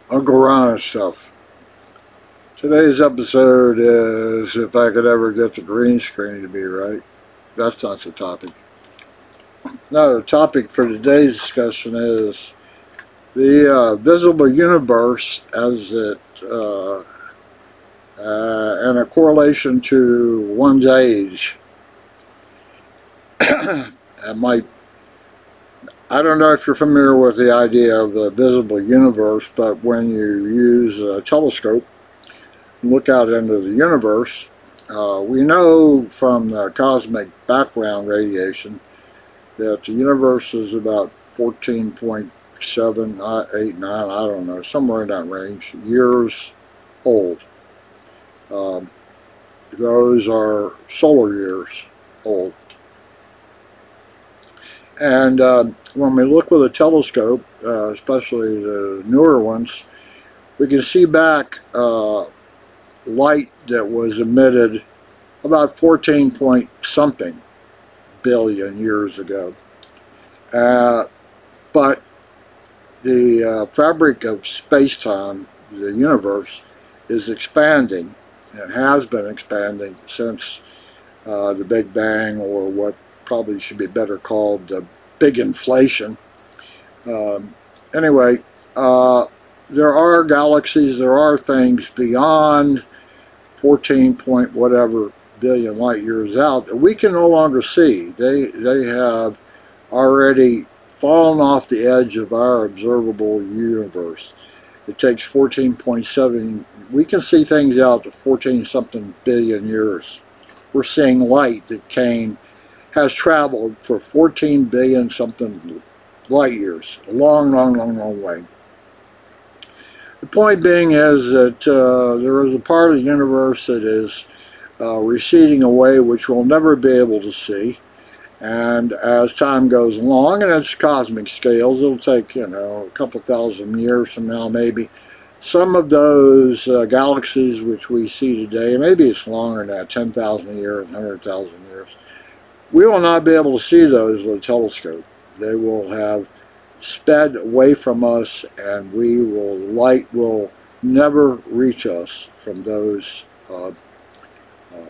Uncle Ron stuff. Today's episode is if I could ever get the green screen to be right. That's not the topic. No, the topic for today's discussion is the visible universe as it and a correlation to one's age. I don't know if you're familiar with the idea of the visible universe, but when you use a telescope and look out into the universe, we know from the cosmic background radiation that the universe is about 14.789, I don't know, somewhere in that range, years old. Those are solar years old. And when we look with a telescope, especially the newer ones, we can see back light that was emitted about 14 point something billion years ago. But the fabric of space-time, the universe, is expanding. It has been expanding since the Big Bang, or what probably should be better called the big inflation. Anyway, there are galaxies, there are things beyond 14 point whatever billion light years out that we can no longer see. They have already fallen off the edge of our observable universe. It takes 14.7, we can see things out to 14 something billion years. We're seeing light that has traveled for 14 billion something light years, a long, long, long, long way. The point being is that there is a part of the universe that is receding away, which we'll never be able to see. And as time goes along, and it's cosmic scales, it'll take, a couple thousand years from now, maybe, some of those galaxies which we see today, maybe it's longer than that, 10,000 years, 100,000 years, we will not be able to see those with a telescope. They will have sped away from us, and light will never reach us from those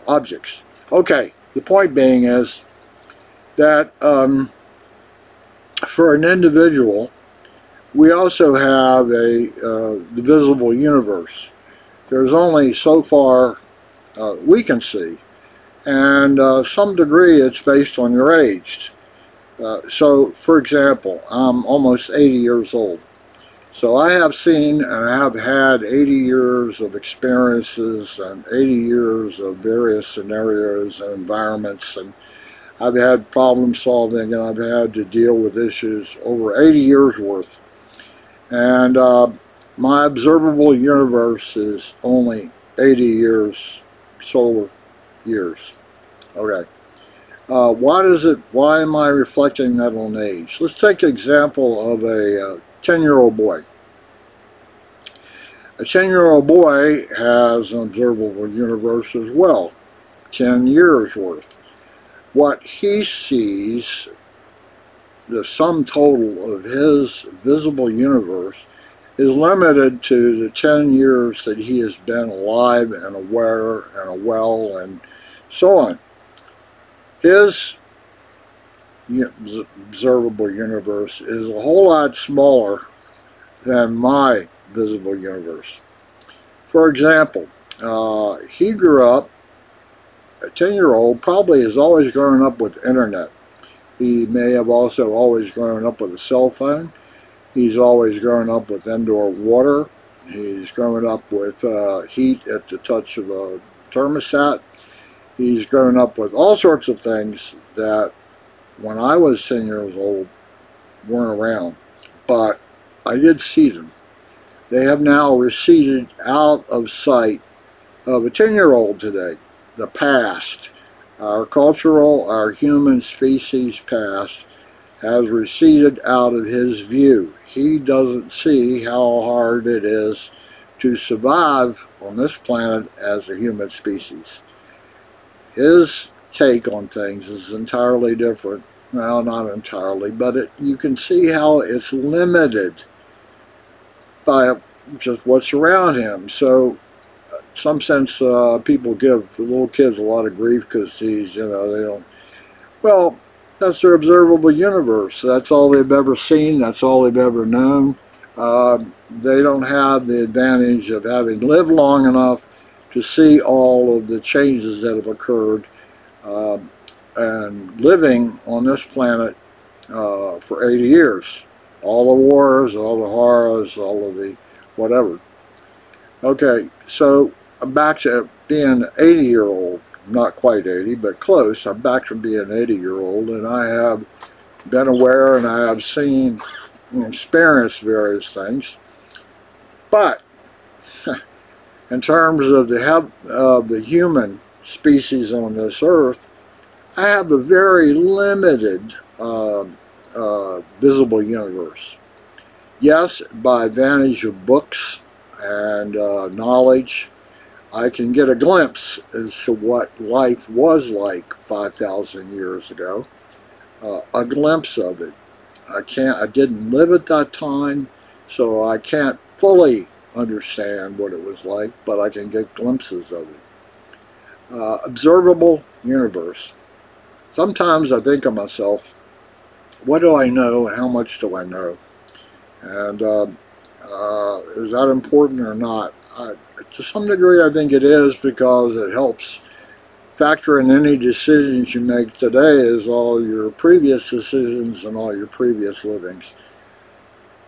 objects. Okay, the point being is that for an individual, we also have the visible universe. There's only so far we can see, and some degree it's based on your age. So, for example, I'm almost 80 years old. So I have seen and I have had 80 years of experiences and 80 years of various scenarios and environments, and I've had problem solving, and I've had to deal with issues over 80 years worth. And my observable universe is only 80 years, solar years. Okay. Why am I reflecting that on age? Let's take an example of a 10-year-old boy. A 10-year-old boy has an observable universe as well, 10 years worth. What he sees, the sum total of his visible universe, is limited to the 10 years that he has been alive and aware and well and so on. His observable universe is a whole lot smaller than my visible universe. For example, he grew up, a 10-year-old probably has always grown up with the internet. He may have also always grown up with a cell phone. He's always grown up with indoor water. He's grown up with heat at the touch of a thermostat. He's grown up with all sorts of things that when I was 10 years old weren't around, but I did see them. They have now receded out of sight of a 10-year-old today. The past, our cultural, our human species past, has receded out of his view. He doesn't see how hard it is to survive on this planet as a human species. His take on things is entirely different. Well, not entirely, but you can see how it's limited by just what's around him. So, in some sense, people give the little kids a lot of grief because these, they don't. Well, that's their observable universe. That's all they've ever seen. That's all they've ever known. They don't have the advantage of having lived long enough to see all of the changes that have occurred uh, and living on this planet for 80 years. All the wars, all the horrors, all of the whatever. Okay, so I'm back to being an 80-year-old. Not quite 80, but close. I'm back to being an 80-year-old, and I have been aware and I have seen and experienced various things. But in terms of the human species on this earth, I have a very limited visible universe. Yes, by advantage of books and knowledge, I can get a glimpse as to what life was like 5,000 years ago. A glimpse of it. I didn't live at that time, so I can't fully understand what it was like, but I can get glimpses of it. Observable universe. Sometimes I think of myself, what do I know and how much do I know? And is that important or not? To some degree, I think it is because it helps factor in any decisions you make today as all your previous decisions and all your previous livings.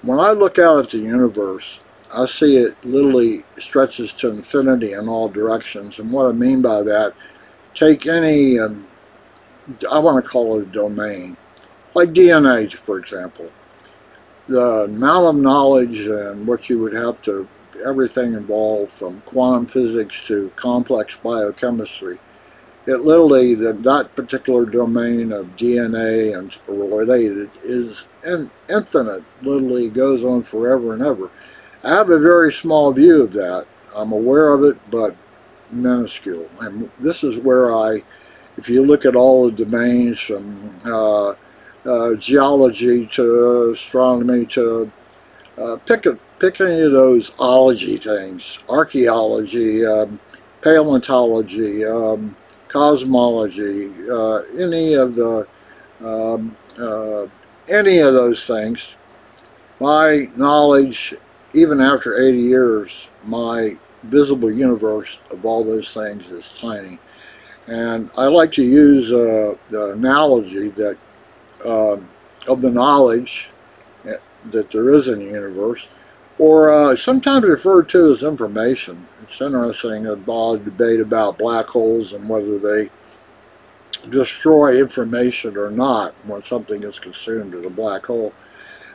When I look out at the universe, I see it literally stretches to infinity in all directions. And what I mean by that, take any, I want to call it a domain, like DNA, for example. The amount of knowledge and what you would have to, everything involved from quantum physics to complex biochemistry, it literally, that particular domain of DNA and related is infinite, literally goes on forever and ever. I have a very small view of that. I'm aware of it, but minuscule. And this is where if you look at all the domains from geology to astronomy to pick any of those ology things, archaeology, paleontology, cosmology, um, uh, any of those things. My knowledge, even after 80 years, my visible universe of all those things is tiny. And I like to use the analogy that of the knowledge that there is in the universe, or sometimes referred to as information. It's interesting, a lot of debate about black holes and whether they destroy information or not when something is consumed as a black hole.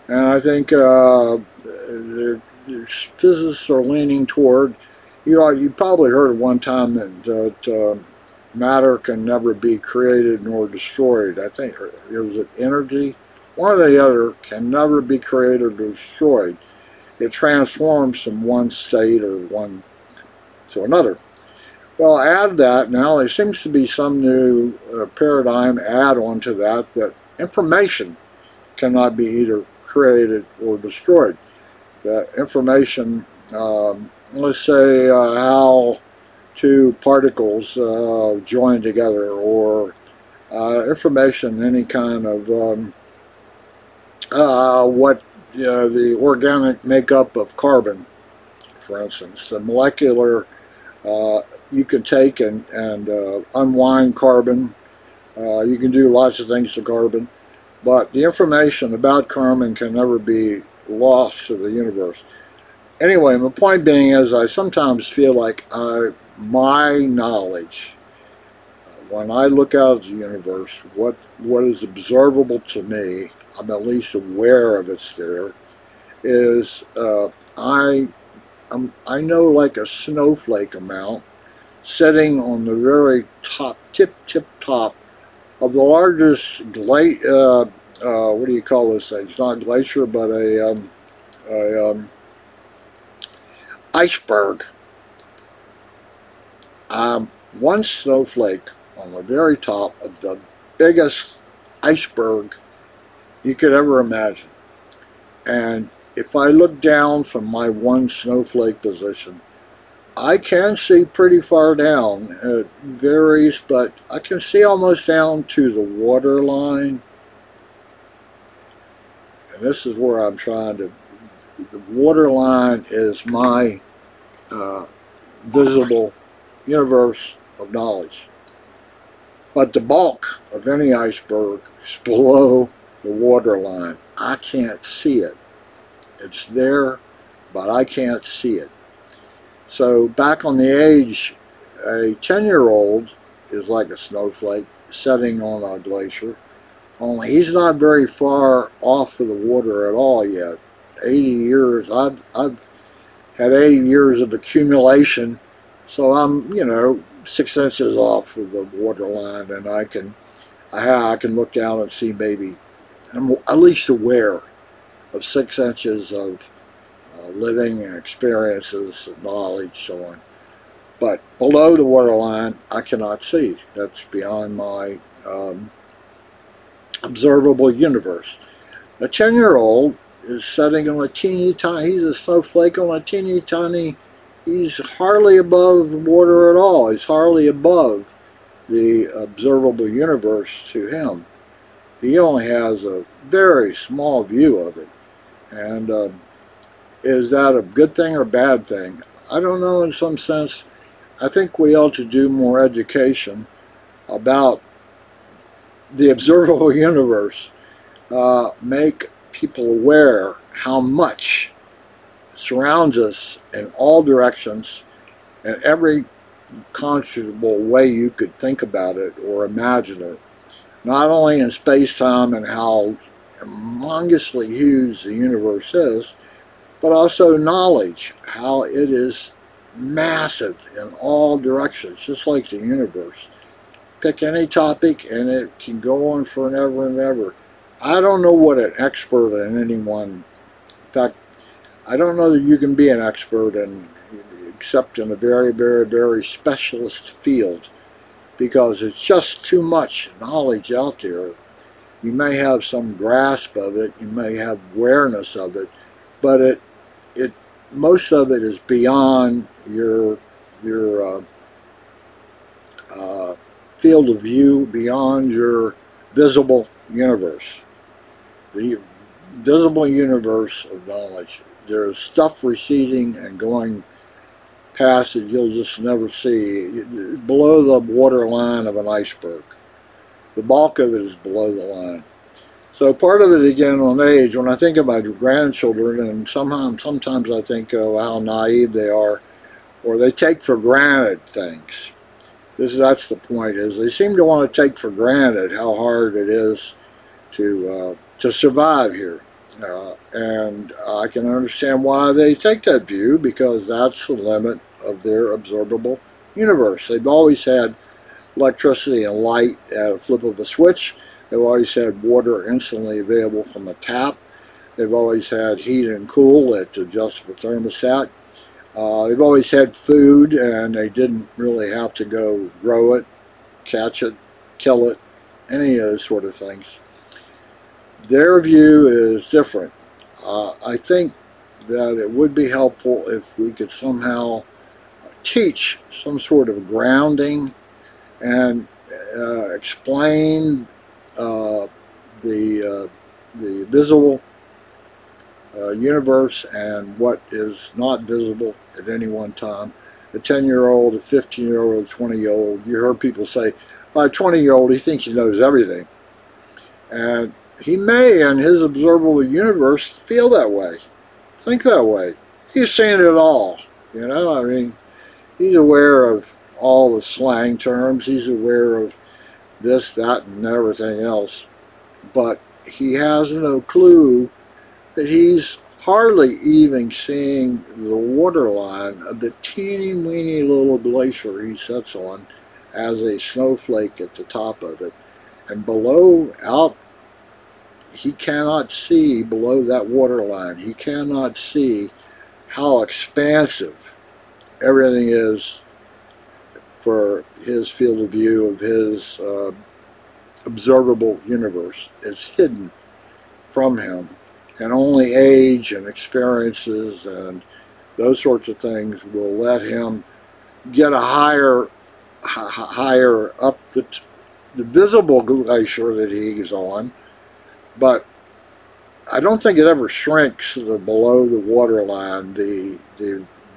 And I think physicists are leaning toward, you probably heard at one time that matter can never be created nor destroyed. I think it was energy. One or the other can never be created or destroyed. It transforms from one state or one to another. Well, add that, now there seems to be some new paradigm add on to that information cannot be either created or destroyed. That information, let's say how two particles join together, or information, any kind of what the organic makeup of carbon, for instance, the molecular, you can take and unwind carbon. You can do lots of things to carbon, but the information about carbon can never be lost to the universe. Anyway, my point being is I sometimes feel like my knowledge, when I look out at the universe, what is observable to me, I'm at least aware of it's there, is I know like a snowflake amount sitting on the very tip top of the largest what do you call those things? Not glacier, but a iceberg. One snowflake on the very top of the biggest iceberg you could ever imagine. And if I look down from my one snowflake position, I can see pretty far down. It varies, but I can see almost down to the water line. And this is where I'm trying to, the water line is my uh, visible universe of knowledge. But the bulk of any iceberg is below the water line. I can't see it. It's there, but I can't see it. So back on the age, a 10-year-old is like a snowflake sitting on a glacier. Only he's not very far off of the water at all yet. 80 years, I've had 80 years of accumulation, so I'm, 6 inches off of the water line, and I can look down and see maybe, I'm at least aware of 6 inches of living and experiences, knowledge, so on. But below the waterline, I cannot see. That's beyond my observable universe. A 10-year-old is sitting on a teeny tiny, he's a snowflake on a teeny tiny, he's hardly above the water at all. He's hardly above the observable universe to him. He only has a very small view of it. And is that a good thing or a bad thing? I don't know in some sense. I think we ought to do more education about the observable universe. Make people aware how much surrounds us in all directions, in every conceivable way you could think about it or imagine it. Not only in space-time and how humongously huge the universe is, but also knowledge, how it is massive in all directions, just like the universe. Pick any topic and it can go on forever and ever. I don't know what an expert in any one, in fact, I don't know that you can be an expert except in a very, very, very specialist field, because it's just too much knowledge out there. You may have some grasp of it, you may have awareness of it, but it most of it is beyond your field of view, beyond your visible universe. The visible universe of knowledge. There's stuff receding and going past that you'll just never see. Below the water line of an iceberg. The bulk of it is below the line. So part of it, again, on age, when I think of my grandchildren, and sometimes I think, oh, how naive they are, or they take for granted things. That's the point, is they seem to want to take for granted how hard it is to survive here. And I can understand why they take that view, because that's the limit of their observable universe. They've always had electricity and light at a flip of a switch. They've always had water instantly available from a tap. They've always had heat and cool at just the thermostat. They've always had food, and they didn't really have to go grow it, catch it, kill it, any of those sort of things. Their view is different. I think that it would be helpful if we could somehow teach some sort of grounding and explain the visible universe and what is not visible at any one time. A 10-year-old, a 15-year-old, a 20-year-old, you heard people say, well, a 20-year-old, he thinks he knows everything. And he may, in his observable universe, feel that way, think that way. He's seen it all, I mean, he's aware of all the slang terms, he's aware of this, that, and everything else. But he has no clue that he's hardly even seeing the waterline of the teeny weeny little glacier he sits on as a snowflake at the top of it. And below, out, he cannot see below that waterline. He cannot see how expansive everything is for his field of view of his observable universe. It's hidden from him. and only age and experiences and those sorts of things will let him get a higher up the visible glacier that he's on. But I don't think it ever shrinks below the waterline. The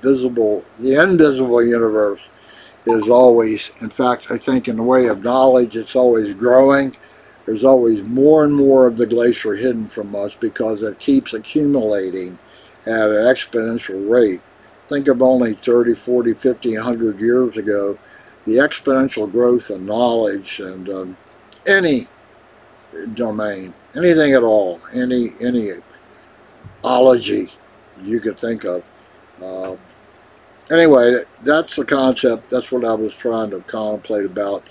invisible universe is always, in fact, I think in the way of knowledge, it's always growing. There's always more and more of the glacier hidden from us because it keeps accumulating at an exponential rate. Think of only 30, 40, 50, 100 years ago, the exponential growth of knowledge and any domain, anything at all, any ology you could think of. Uh, anyway, that's the concept. That's what I was trying to contemplate about,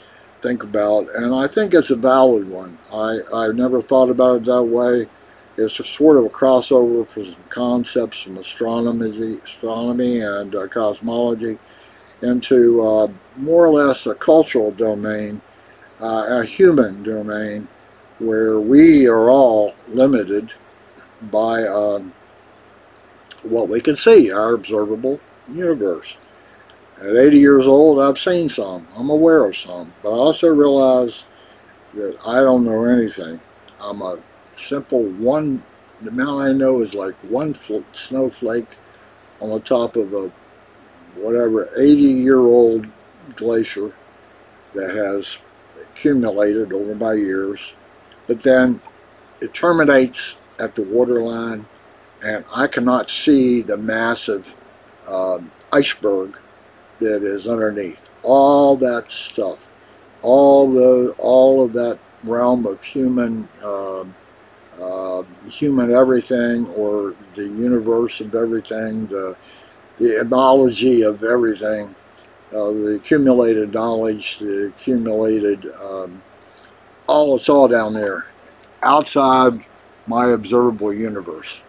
think about, and I think it's a valid one. I've never thought about it that way. It's a sort of a crossover for some concepts from astronomy and cosmology into more or less a cultural domain, a human domain, where we are all limited by what we can see, our observable universe. At 80 years old, I've seen some. I'm aware of some. But I also realize that I don't know anything. I'm a simple one. The amount I know is like one snowflake on the top of a whatever 80-year-old glacier that has accumulated over my years. But then it terminates at the waterline, and I cannot see the massive iceberg that is underneath. All that stuff, all of that realm of human human everything, or the universe of everything, the etymology of everything, the accumulated knowledge, the accumulated it's all down there, outside my observable universe.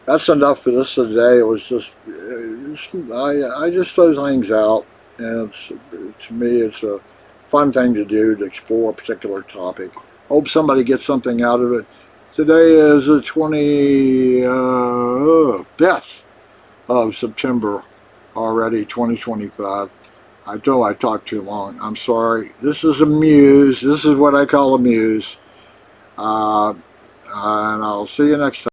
That's enough for this today. It was just, I just throw things out, and to me, it's a fun thing to do to explore a particular topic. Hope somebody gets something out of it. Today is the 25th of September already, 2025. I know I talked too long. I'm sorry. This is a muse. This is what I call a muse. And I'll see you next time.